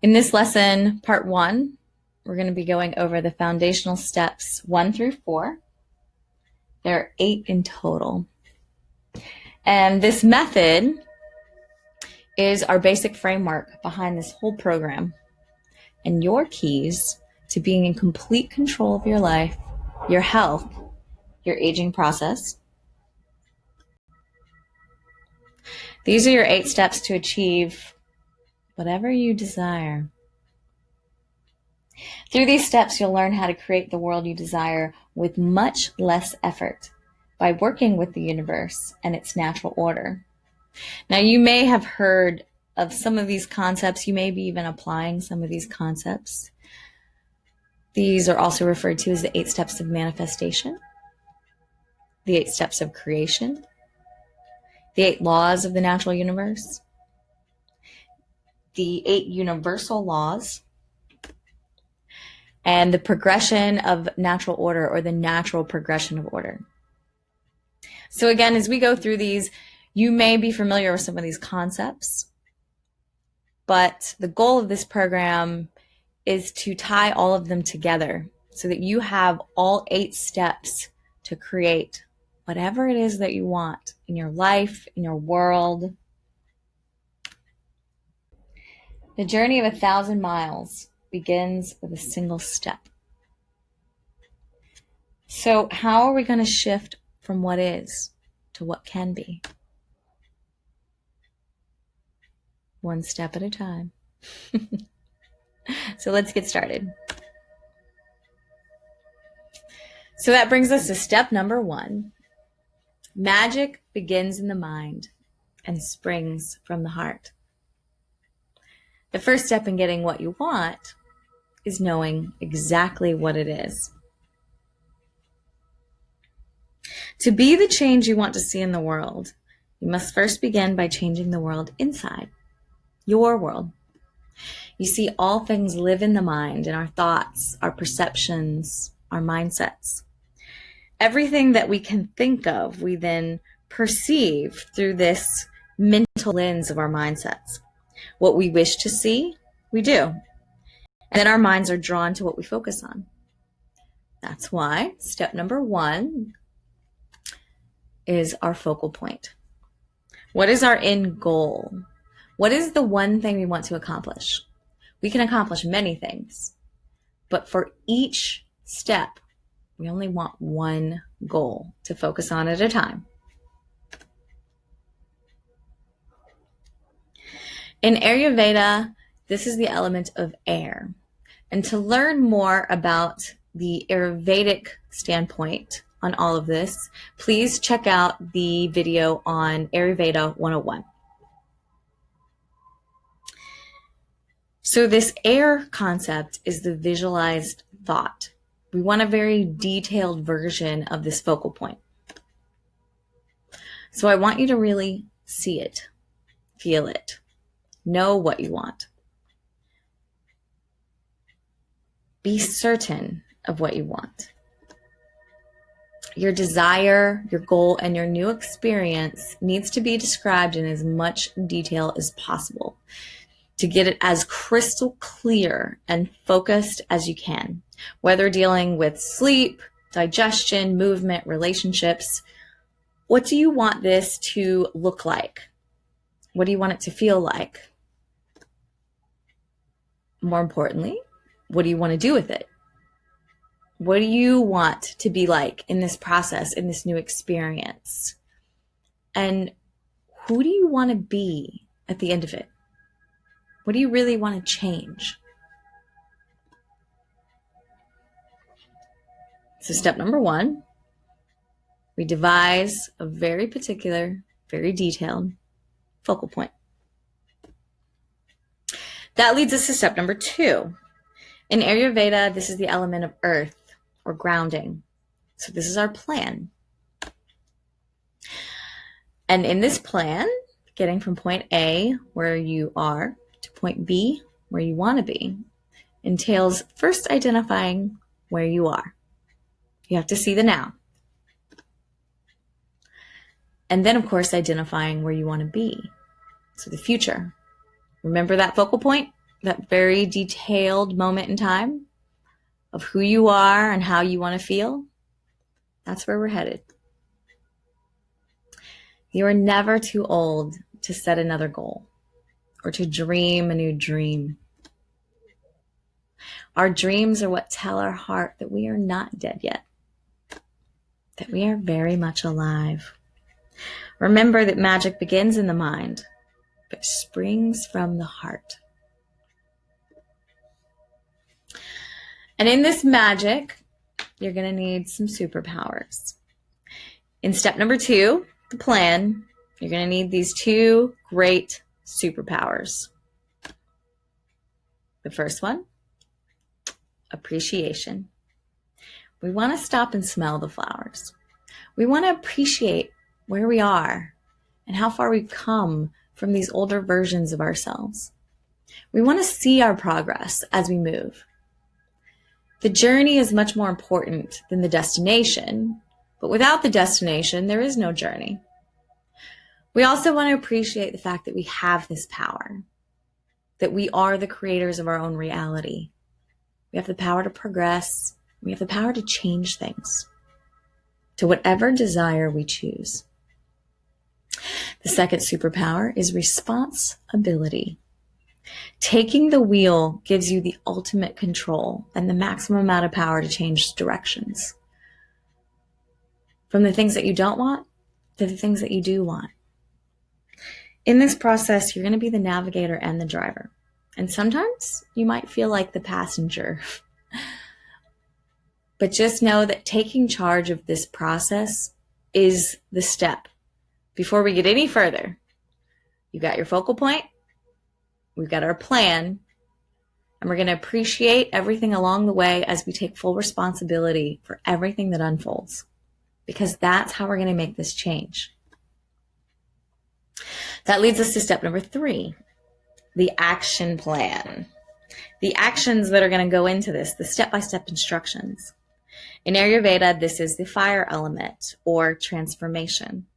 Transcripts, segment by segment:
In this lesson, part 1, we're going to be going over the foundational steps 1 through 4. There are 8 in total. And this method is our basic framework behind this whole program and your keys to being in complete control of your life, your health, your aging process. These are your 8 steps to achieve whatever you desire. Through these steps, you'll learn how to create the world you desire with much less effort by working with the universe and its natural order. Now, you may have heard of some of these concepts. You may be even applying some of these concepts. These are also referred to as the 8 steps of manifestation, the 8 steps of creation, the 8 laws of the natural universe, the 8 universal laws, and the progression of natural order, or the natural progression of order. So again, as we go through these, you may be familiar with some of these concepts, but the goal of this program is to tie all of them together so that you have all 8 steps to create whatever it is that you want in your life, in your world. The journey of 1,000 miles begins with a single step. So how are we going to shift from what is to what can be? One step at a time. So let's get started. So that brings us to step number 1. Magic begins in the mind and springs from the heart. The first step in getting what you want is knowing exactly what it is. To be the change you want to see in the world, you must first begin by changing the world inside, your world. You see, all things live in the mind, in our thoughts, our perceptions, our mindsets. Everything that we can think of, we then perceive through this mental lens of our mindsets. What we wish to see, we do. And then our minds are drawn to what we focus on. That's why step number 1 is our focal point. What is our end goal? What is the one thing we want to accomplish? We can accomplish many things, but for each step, we only want one goal to focus on at a time. In Ayurveda, this is the element of air. And to learn more about the Ayurvedic standpoint on all of this, please check out the video on Ayurveda 101. So this air concept is the visualized thought. We want a very detailed version of this focal point. So I want you to really see it, feel it, know what you want. Be certain of what you want. Your desire, your goal, and your new experience needs to be described in as much detail as possible to get it as crystal clear and focused as you can. Whether dealing with sleep, digestion, movement, relationships, what do you want this to look like? What do you want it to feel like? More importantly, what do you want to do with it? What do you want to be like in this process, in this new experience? And who do you want to be at the end of it? What do you really want to change? So step number 1, we devise a very particular, very detailed focal point. That leads us to step number 2. In Ayurveda, this is the element of earth, or grounding. So this is our plan. And in this plan, getting from point A, where you are, to point B, where you want to be, entails first identifying where you are. You have to see the now. And then, of course, identifying where you want to be. So the future. Remember that focal point? that very detailed moment in time of who you are and how you want to feel, that's where we're headed. You are never too old to set another goal or to dream a new dream. Our dreams are what tell our heart that we are not dead yet, that we are very much alive. Remember that magic begins in the mind, but springs from the heart. And in this magic, you're going to need some superpowers. In step number 2, the plan, you're going to need these 2 great superpowers. The first one, appreciation. We want to stop and smell the flowers. We want to appreciate where we are and how far we've come from these older versions of ourselves. We want to see our progress as we move. The journey is much more important than the destination, but without the destination, there is no journey. We also want to appreciate the fact that we have this power, that we are the creators of our own reality. We have the power to progress. We have the power to change things to whatever desire we choose. The second superpower is responsibility. Taking the wheel gives you the ultimate control and the maximum amount of power to change directions. From the things that you don't want to the things that you do want. In this process, you're going to be the navigator and the driver. And sometimes you might feel like the passenger. But just know that taking charge of this process is the step. Before we get any further, you got your focal point, we've got our plan, and we're going to appreciate everything along the way as we take full responsibility for everything that unfolds. Because that's how we're going to make this change. That leads us to step number 3, the action plan. The actions that are going to go into this, the step-by-step instructions. In Ayurveda, this is the fire element or transformation.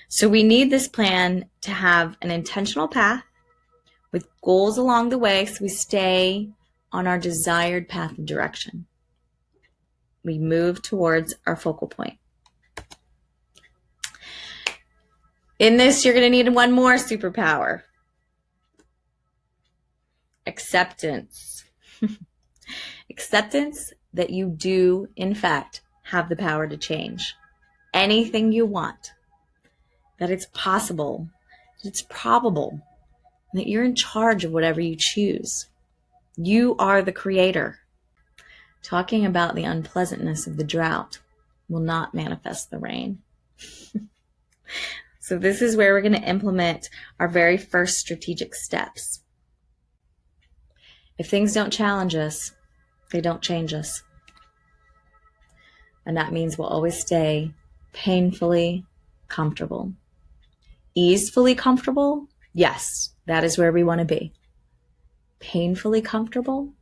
So we need this plan to have an intentional path with goals along the way so we stay on our desired path of direction. We move towards our focal point. In this, you're going to need one more superpower. Acceptance. Acceptance that you do, in fact, have the power to change anything you want. That it's possible, that it's probable, and that you're in charge of whatever you choose. You are the creator. Talking about the unpleasantness of the drought will not manifest the rain. So this is where we're going to implement our very first strategic steps. If things don't challenge us, they don't change us. And that means we'll always stay painfully comfortable. Easefully comfortable? Yes, that is where we want to be. Painfully comfortable?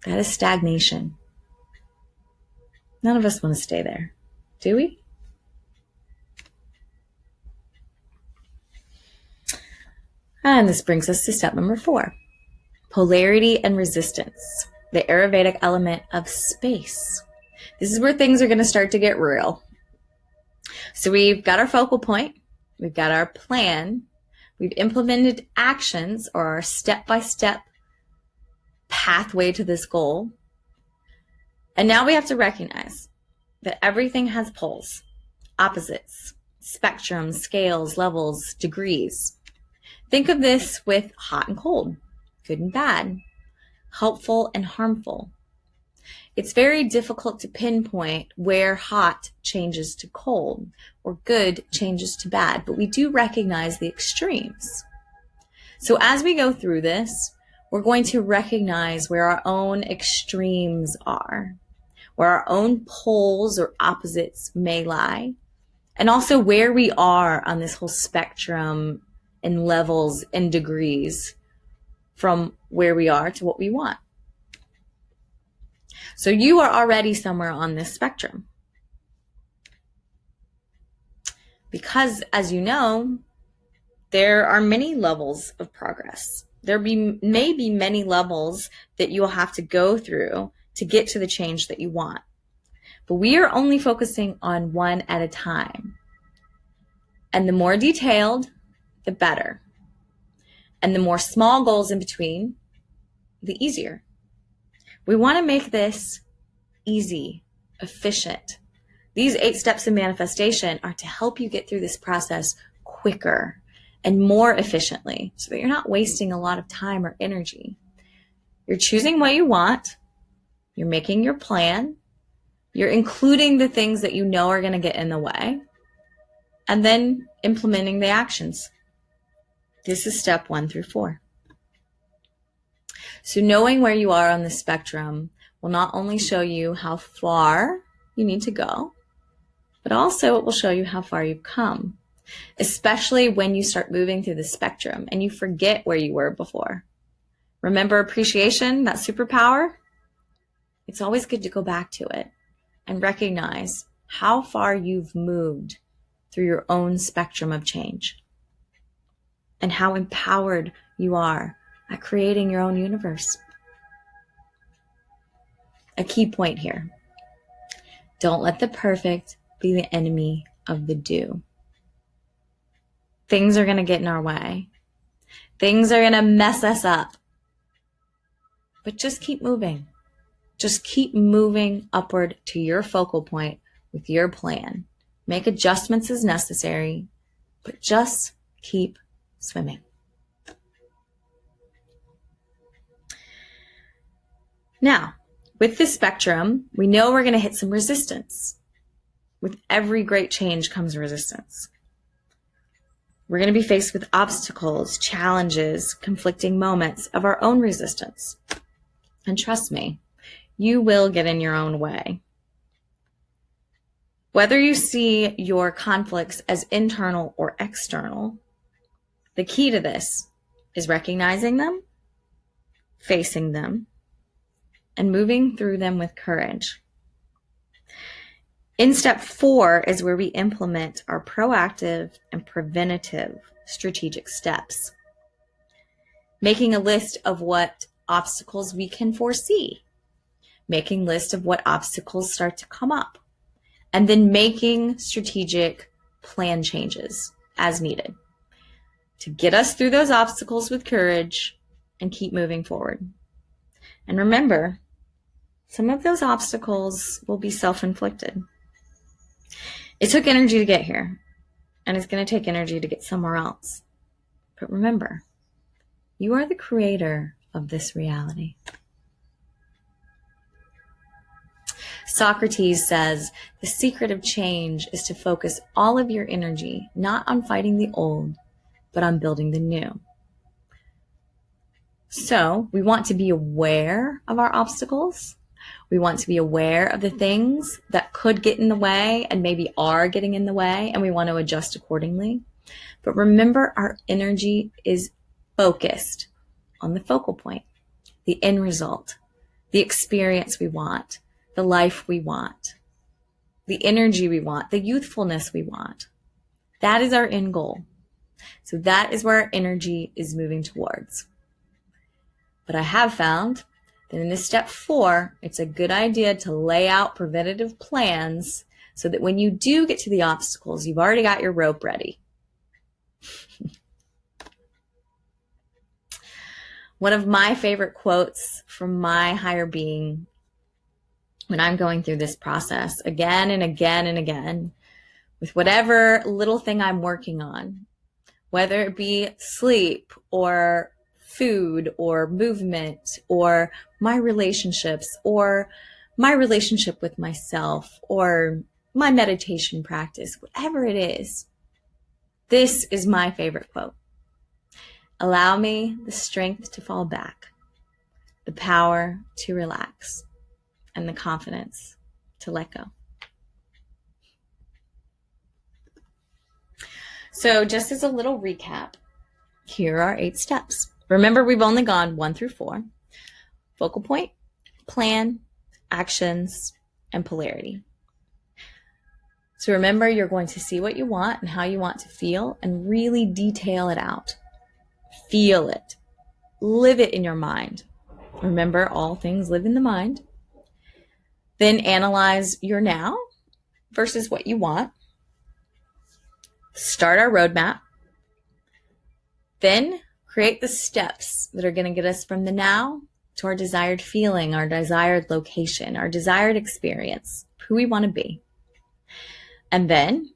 That is stagnation. None of us want to stay there, do we? And this brings us to step number 4, polarity and resistance, the Ayurvedic element of space. This is where things are going to start to get real. So we've got our focal point, we've got our plan, we've implemented actions or our step-by-step pathway to this goal. And now we have to recognize that everything has poles, opposites, spectrums, scales, levels, degrees. Think of this with hot and cold, good and bad, helpful and harmful. It's very difficult to pinpoint where hot changes to cold or good changes to bad, but we do recognize the extremes. So as we go through this, we're going to recognize where our own extremes are, where our own poles or opposites may lie, and also where we are on this whole spectrum and levels and degrees from where we are to what we want. So you are already somewhere on this spectrum. Because, as you know, there are many levels of progress. may be many levels that you will have to go through to get to the change that you want. But we are only focusing on one at a time. And the more detailed, the better. And the more small goals in between, the easier. We want to make this easy, efficient. These 8 steps of manifestation are to help you get through this process quicker and more efficiently so that you're not wasting a lot of time or energy. You're choosing what you want. You're making your plan. You're including the things that you know are going to get in the way, and then implementing the actions. This is step 1 through 4. So knowing where you are on the spectrum will not only show you how far you need to go, but also it will show you how far you've come, especially when you start moving through the spectrum and you forget where you were before. Remember appreciation, that superpower? It's always good to go back to it and recognize how far you've moved through your own spectrum of change and how empowered you are at creating your own universe. A key point here: don't let the perfect be the enemy of the do. Things are going to get in our way. Things are going to mess us up. But just keep moving. Just keep moving upward to your focal point with your plan. Make adjustments as necessary, but just keep swimming. Now, with this spectrum, we know we're going to hit some resistance. With every great change comes resistance. We're going to be faced with obstacles, challenges, conflicting moments of our own resistance. And trust me, you will get in your own way. Whether you see your conflicts as internal or external, the key to this is recognizing them, facing them, and moving through them with courage. In step 4 is where we implement our proactive and preventative strategic steps. Making a list of what obstacles we can foresee. Making a list of what obstacles start to come up. And then making strategic plan changes as needed to get us through those obstacles with courage and keep moving forward. And remember, some of those obstacles will be self-inflicted. It took energy to get here, and it's going to take energy to get somewhere else. But remember, you are the creator of this reality. Socrates says, the secret of change is to focus all of your energy not on fighting the old, but on building the new. So we want to be aware of our obstacles. We want to be aware of the things that could get in the way and maybe are getting in the way, and we want to adjust accordingly. But remember, our energy is focused on the focal point, the end result, the experience we want, the life we want, the energy we want, the youthfulness we want. That is our end goal. So that is where our energy is moving towards. But I have found that in this step 4, it's a good idea to lay out preventative plans so that when you do get to the obstacles, you've already got your rope ready. One of my favorite quotes from my higher being when I'm going through this process again and again and again with whatever little thing I'm working on, whether it be sleep or food or movement or my relationships or my relationship with myself or my meditation practice, whatever it is, this is my favorite quote. Allow me the strength to fall back, the power to relax, and the confidence to let go. So just as a little recap, here are 8 steps. Remember, we've only gone 1 through 4. Focal point, plan, actions, and polarity. So remember, you're going to see what you want and how you want to feel and really detail it out. Feel it. live it in your mind. Remember, all things live in the mind. Then analyze your now versus what you want. Start our roadmap. Then create the steps that are going to get us from the now to our desired feeling, our desired location, our desired experience, who we want to be. And then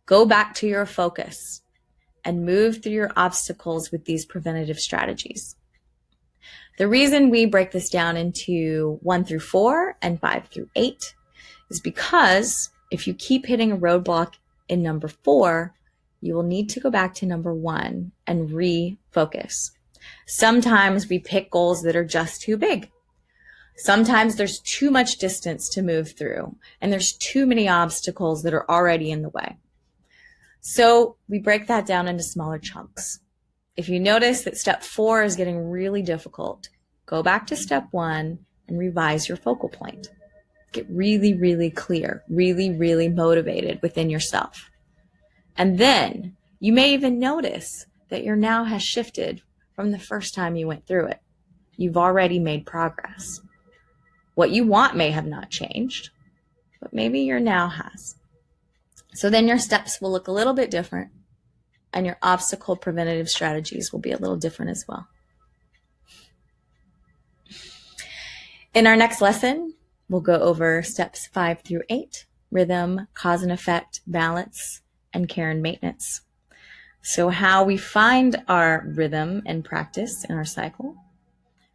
go back to your focus and move through your obstacles with these preventative strategies. The reason we break this down into 1 through 4 and 5 through 8 is because if you keep hitting a roadblock in number 4, you will need to go back to number 1 and refocus. Sometimes we pick goals that are just too big. Sometimes there's too much distance to move through, and there's too many obstacles that are already in the way. So we break that down into smaller chunks. If you notice that step 4 is getting really difficult, go back to step 1 and revise your focal point. Get really, really clear, really, really motivated within yourself. And then you may even notice that your now has shifted from the first time you went through it. You've already made progress. What you want may have not changed, but maybe your now has. So then your steps will look a little bit different, and your obstacle preventative strategies will be a little different as well. In our next lesson, we'll go over steps 5 through 8, rhythm, cause and effect, balance, and care and maintenance. So how we find our rhythm and practice in our cycle,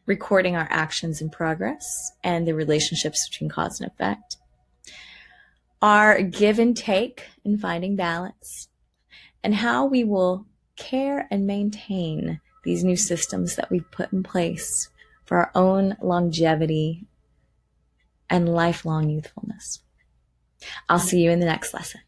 recording our actions and progress, and the relationships between cause and effect, our give and take in finding balance, and how we will care and maintain these new systems that we've put in place for our own longevity and lifelong youthfulness. I'll see you in the next lesson.